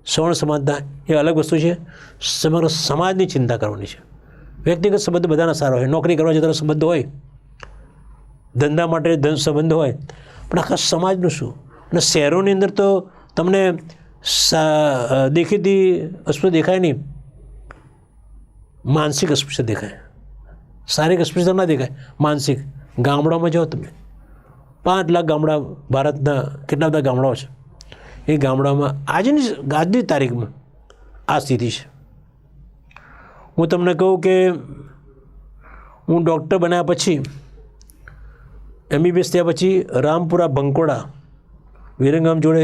[SPEAKER 1] સવર્ણ સમાજના, એ અલગ વસ્તુ છે. સમગ્ર સમાજની ચિંતા કરવાની છે. વ્યક્તિગત સંબંધ બધાના સારા હોય, નોકરી કરવા જતા સંબંધ હોય, ધંધા માટે સંબંધ હોય, પણ આખા સમાજનું શું? અને શહેરોની અંદર તો તમને દેખીતી અસ્પૃશ્ય દેખાય નહીં, માનસિક અસ્પૃશ્ય દેખાય, શારીરિક અસ્પૃશ્યતા ના દેખાય, માનસિક. ગામડામાં જાઓ તમે, 5 લાખ ગામડા ભારતના કેટલા બધા ગામડાઓ છે, એ ગામડામાં આજની તારીખમાં આ સ્થિતિ છે. હું તમને કહું કે હું ડૉક્ટર બન્યા પછી, MBBS થયા પછી રામપુરા બંકોડા વિરંગામ જોડે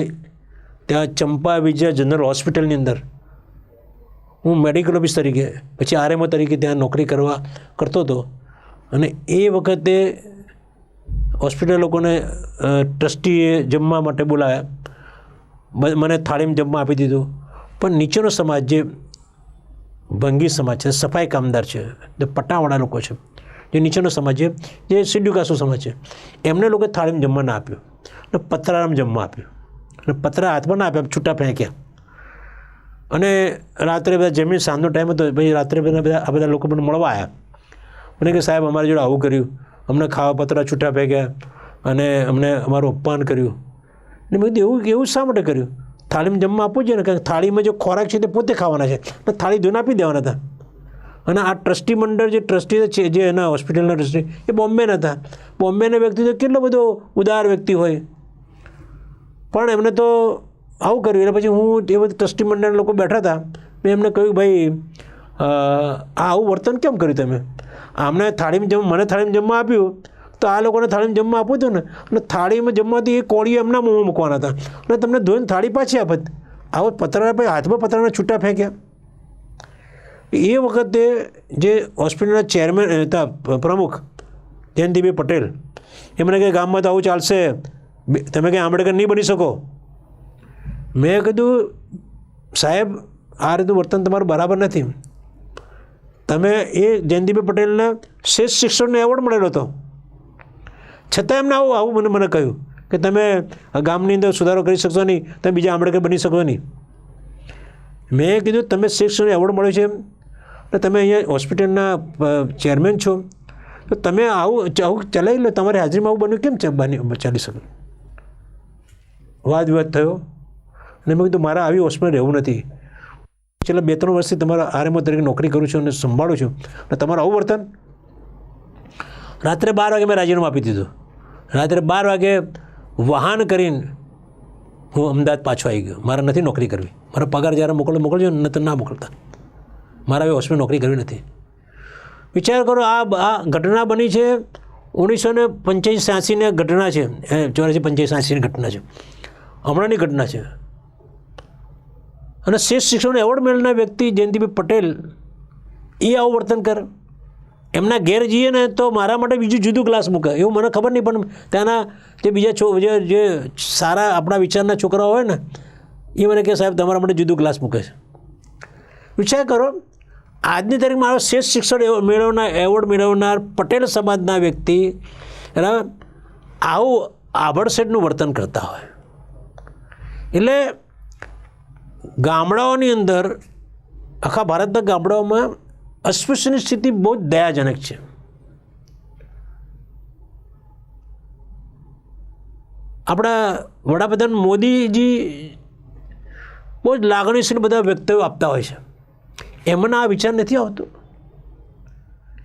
[SPEAKER 1] ત્યાં ચંપા વિજય જનરલ હોસ્પિટલની અંદર હું મેડિકલ ઓફિસ તરીકે, પછી RMO તરીકે ત્યાં નોકરી કરતો હતો. અને એ વખતે હોસ્પિટલ લોકોને ટ્રસ્ટીએ જમવા માટે બોલાવ્યા, મને થાળીમાં જમવા આપી દીધું. પણ નીચેનો સમાજ જે ભંગી સમાજ છે, સફાઈ કામદાર છે, જે પટ્ટાવાળા લોકો છે, જે નીચેનો સમાજ છે, જે શિડ્યુલ કાસ્ટનો સમાજ છે, એમને લોકો થાળીમાં જમવા ના આપ્યું અને પતરામાં જમવા આપ્યું. અને પતરા હાથમાં ના આપ્યા, છૂટા ફેંક્યા. અને રાત્રે બધા જમીન, સાંજનો ટાઈમ હતો, પછી રાત્રે આ બધા લોકો મને મળવા આવ્યા. મને કે સાહેબ અમારી જોડે આવું કર્યું, અમને ખાવા પતરા છૂટા ફેંક્યા અને અમને અમારું અપમાન કર્યું. ને મેં કીધું એવું શા માટે કર્યું? થાળીમાં જમવા આપવું જોઈએ ને, કારણ કે થાળીમાં જે ખોરાક છે તે પોતે ખાવાના છે, એટલે થાળી ધોઈને આપી દેવાના હતા. અને આ ટ્રસ્ટી મંડળ જે ટ્રસ્ટી છે, જે એના હોસ્પિટલના ટ્રસ્ટી, એ બોમ્બેના હતા. બોમ્બેના વ્યક્તિ તો કેટલો બધો ઉદાર વ્યક્તિ હોય, પણ એમને તો આવું કર્યું. એટલે પછી હું એ બધા ટ્રસ્ટી મંડળના લોકો બેઠા હતા, મેં એમને કહ્યું ભાઈ આવું વર્તન કેમ કર્યું તમે? મને થાળીમાં જમવા આપ્યું, તો આ લોકોને થાળીમાં જમવા આપવું હતું ને. અને થાળીમાં જમવાથી એ કોળીઓ એમના મોંમાં મૂકવાના હતા, અને તમને ધોઈને થાળી પાછી આપત. આવો પતરા ભાઈ હાથમાં પતરાના છૂટા ફેંક્યા. એ વખતે જે હોસ્પિટલના ચેરમેન હતા, પ્રમુખ જયંતિભાઈ પટેલ, એમણે કે ગામમાં તો આવું ચાલશે, તમે કંઈ આંબેડકર નહીં બની શકો. મેં કીધું સાહેબ આ રીતનું વર્તન તમારું બરાબર નથી. તમે એ જયંતિભાઈ પટેલને શ્રેષ્ઠ શિક્ષણનો એવોર્ડ મળેલો હતો, છતાં એમને આવું મને કહ્યું કે તમે ગામની અંદર સુધારો કરી શકશો નહીં, તમે બીજા આંબેડકર બની શકો નહીં. મેં કીધું તમે શિક્ષણનો એવોર્ડ મળ્યો છે અને તમે અહીંયા હોસ્પિટલના ચેરમેન છો, તો તમે આવું ચલાવી લો, તમારી હાજરીમાં આવું બન્યું કેમ ચાલી શકે? વાદ વિવાદ થયો અને મેં કીધું મારા આવી હોસ્પિટલ રહેવું નથી. છેલ્લા 2-3 વર્ષથી તમારા RMO તરીકે નોકરી કરું છું અને સંભાળું છું, અને તમારું આવું વર્તન. રાત્રે 12 વાગે મેં રાજીનામું આપી દીધું. રાત્રે 12 વાગે વાહન કરીને હું અમદાવાદ પાછો આવી ગયો. મારે નથી નોકરી કરવી, મારો પગાર જ્યારે મોકલજો ન તો ના મોકલતા, મારે હવે હોસ્પિટલ નોકરી કરવી નથી. વિચાર કરો, આ ઘટના બની છે 1985-86ની ઘટના છે, 84-85-86ની ઘટના છે, હમણાંની ઘટના છે. અને શ્રેષ્ઠ શિક્ષણનો એવોર્ડ મેળવનાર વ્યક્તિ જયંતિભાઈ પટેલ એ આવું વર્તન કરે. એમના ઘેર જઈએ ને તો મારા માટે બીજું જુદું ક્લાસ મૂકે, એવું મને ખબર નહીં, પણ ત્યાંના જે બીજા જે સારા આપણા વિચારના છોકરાઓ હોય ને, એ મને કહે સાહેબ તમારા માટે જુદું ક્લાસ મૂકે છે. વિચાર કરો, આજની તારીખમાં મારો શ્રેષ્ઠ શિક્ષણ એવોર્ડ મેળવનાર પટેલ સમાજના વ્યક્તિ બરાબર આવું આભડસેટનું વર્તન કરતા હોય. એટલે ગામડાઓની અંદર, આખા ભારતના ગામડાઓમાં અસ્પૃશ્યની સ્થિતિ બહુ જ દયાજનક છે. આપણા વડાપ્રધાન મોદીજી બહુ જ લાગણીશીલ બધા વ્યક્તિઓ આપતા હોય છે, એમના આ વિચાર નથી આવતો.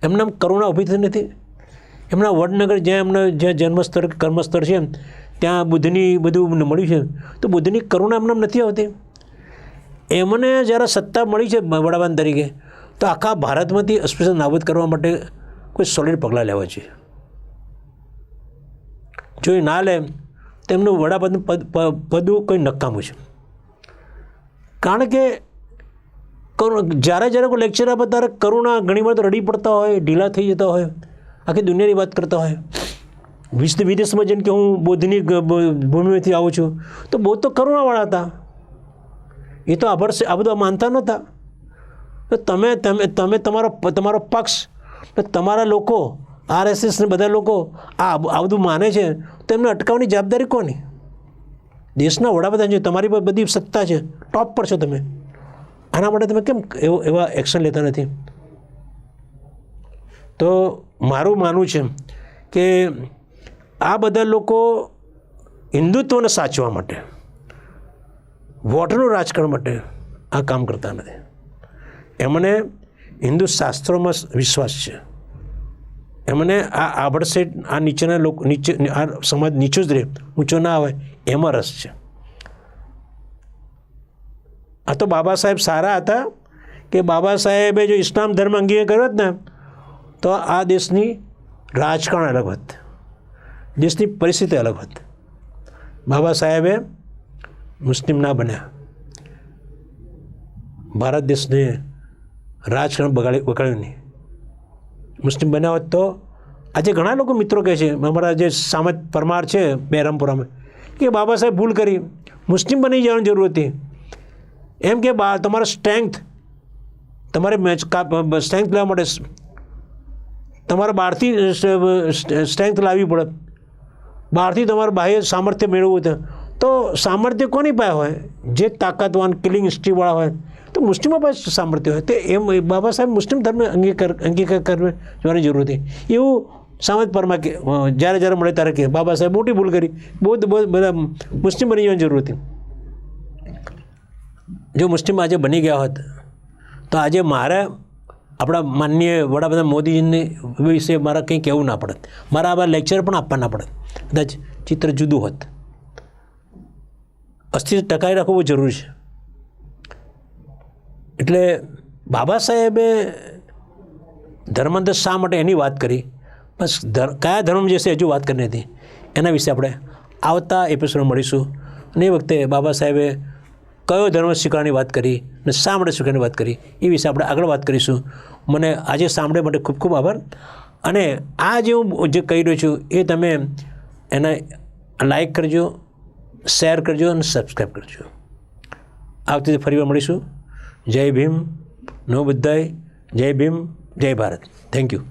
[SPEAKER 1] એમના કરુણા ઊભી થઈ નથી. એમના વડનગર જ્યાં જન્મસ્થળ કર્મસ્થળ છે ત્યાં બુદ્ધની બધું મળ્યું છે, તો બુદ્ધની કરુણા એમને નથી આવતી. એમને જ્યારે સત્તા મળી છે વડાપ્રધાન તરીકે, તો આખા ભારતમાંથી અસ્પૃશ્યતા નાબૂદ કરવા માટે કોઈ સોલિડ પગલાં લેવા જોઈએ. જો એ ના લે તો એમનું વડાપ્રધાન પદ કોઈ નકામું છે. કારણ કે જ્યારે કોઈ લેક્ચર આપે ત્યારે કરુણા ઘણીવાર તો રડી પડતા હોય, ઢીલા થઈ જતા હોય, આખી દુનિયાની વાત કરતા હોય. વિદેશમાં જેમ કે હું બૌદ્ધની ભૂમિમાંથી આવું છું, તો બૌદ્ધ તો કરુણાવાળા હતા, એ તો આ બધું માનતા નહોતા. તો તમે તમારો પક્ષ, તમારા લોકો, RSS ને બધા લોકો આ બધું માને છે, તો એમને અટકાવવાની જવાબદારી કોની? દેશના વડાપ્રધાન છે, તમારી પર બધી સત્તા છે, ટોપ પર છો તમે, આના માટે તમે કેમ એવા એક્શન લેતા નથી? તો મારું માનવું છે કે આ બધા લોકો હિન્દુત્વને સાચવવા માટે, વોટનું રાજકારણ માટે આ કામ કરતા નથી. એમને હિન્દુ શાસ્ત્રોમાં વિશ્વાસ છે, એમને આ આભડસેટ, આ નીચેના લોકો, આ સમાજ નીચો જ રહે, ઊંચો ના આવે, એમાં રસ છે. આ તો બાબા સાહેબ સારા હતા કે બાબા સાહેબે જો ઇસ્લામ ધર્મ અંગીકાર કર્યો જ ને, તો આ દેશની રાજકારણ અલગ હોત, દેશની પરિસ્થિતિ અલગ હોત. બાબા સાહેબે મુસ્લિમ ના બન્યા, ભારત દેશને રાજકારણ બગાડ્યું નહીં. મુસ્લિમ બન્યા હોત તો આજે ઘણા લોકો મિત્રો કહે છે, અમારા જે સામત પરમાર છે બહેરામપુરામાં, કે બાબા સાહેબ ભૂલ કરી, મુસ્લિમ બની જવાની જરૂર હતી. એમ કે તમારે તમારે સ્ટ્રેન્થ લેવા માટે તમારે બહારથી સ્ટ્રેન્થ લાવવી પડે, બહારથી તમારે બાહ્ય સામર્થ્ય મેળવવું હતું. તો સામર્થ્ય કોની પાસે હોય? જે તાકાતવાન કિલિંગ હિસ્ટ્રીવાળા હોય, તો મુસ્લિમો પાસે સામર્થ્ય હોય. તો એમ બાબા સાહેબ મુસ્લિમ ધર્મ અંગીકાર કરવાની જરૂર હતી. એવું સામત પરમાં કે જ્યારે મળે ત્યારે કે બાબા સાહેબ મોટી ભૂલ કરી, બધા મુસ્લિમ બની જવાની જરૂર હતી. જો મુસ્લિમ આજે બની ગયા હોત તો આજે મારે આપણા માનનીય વડાપ્રધાન મોદીજીને વિશે મારે કંઈ કહેવું ના પડત, મારા આવા લેક્ચર પણ આપવા ના પડત, કદાચ ચિત્ર જુદું હોત. અસ્તિત્વ ટકાવી રાખવું બહુ જરૂરી છે. એટલે બાબા સાહેબે ધર્માંતર શા માટે એની વાત કરી, બસ કયા ધર્મ જે છે હજુ વાત કરી હતી, એના વિશે આપણે આવતા એપિસોડમાં મળીશું. અને એ વખતે બાબા સાહેબે કયો ધર્મ સ્વીકારવાની વાત કરી અને શા માટે સ્વીકારવાની વાત કરી, એ વિશે આપણે આગળ વાત કરીશું. મને આજે સાંભળવા માટે ખૂબ ખૂબ આભાર. અને આ જે હું જે કહી રહ્યો છું એ તમે એને લાઈક કરજો, શેર કરજો અને સબસ્ક્રાઈબ કરજો. આવતી ફરીવાર મળીશું. જય ભીમ, નમો બુદ્ધાય, જય ભીમ, જય ભારત. Thank you.